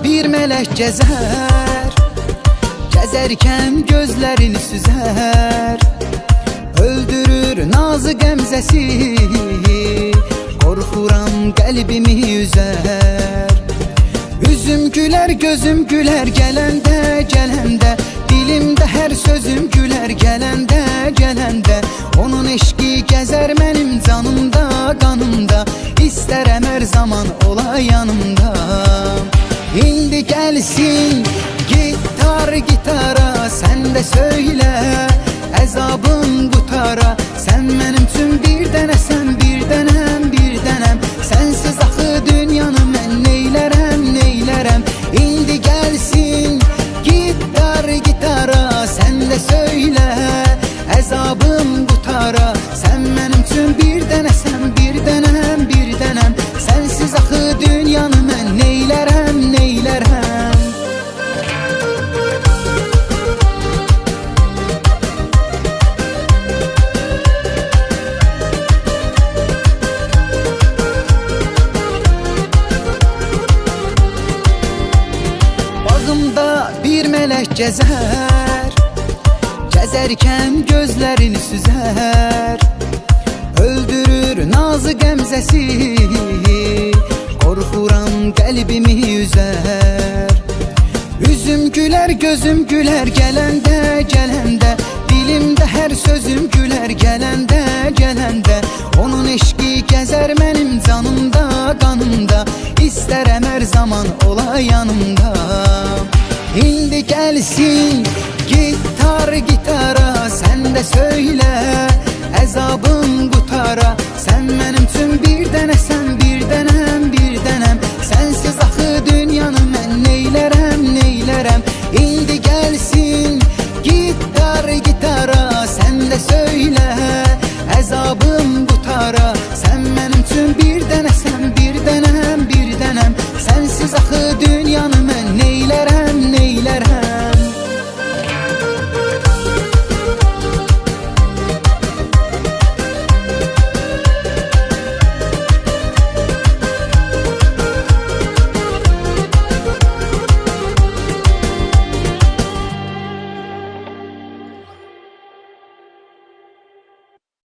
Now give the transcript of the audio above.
bir melek gezer, gezerken gözlerini süzer. Öldürür nazı qəmzəsi, korkuram qəlbimi üzer. Üzüm güler gözüm güler gelende gelende, dilimde her sözüm güler gelende gelende. Onun eşki gezer benim canımda kanımda, İstərəm her zaman ola yanımda. İndi gelsin gitar gitara, sen de söyle əzabım qutara. Sen benim tüm bir dənəsən, bir dənəm, bir dənəm. Sensiz axı dünyanı mən neylərəm, neylərəm. İndi gelsin gitar gitara, sen de söyle əzabım qutara. Sen benim tüm bir dənəsən, bir dənəm, bir dənəm. Sensiz axı dünyanı mən neylərəm, neylərəm. Bağımda bir melek gezer, gezerken gözlerini süzer. Öldürür nazı qəmzəsi, korkuram qəlbimi üzer. Üzüm güler gözüm güler gelende gelende, dilimde her sözüm güler gelende gelende. Onun eşki gezer benim canımda kanımda, İstərəm her zaman ola yanımda. İndi gelsin gitar gitara, sen de söyle əzabım qutara. Sen benim tüm bir dənəsən, bir dənəm, bir dənəm. Sensiz axı dünyanı mən neylərəm, neylərəm. İndi gelsin gitar gitara, sen de söyle əzabım qutara. Sen benim tüm bir dənəm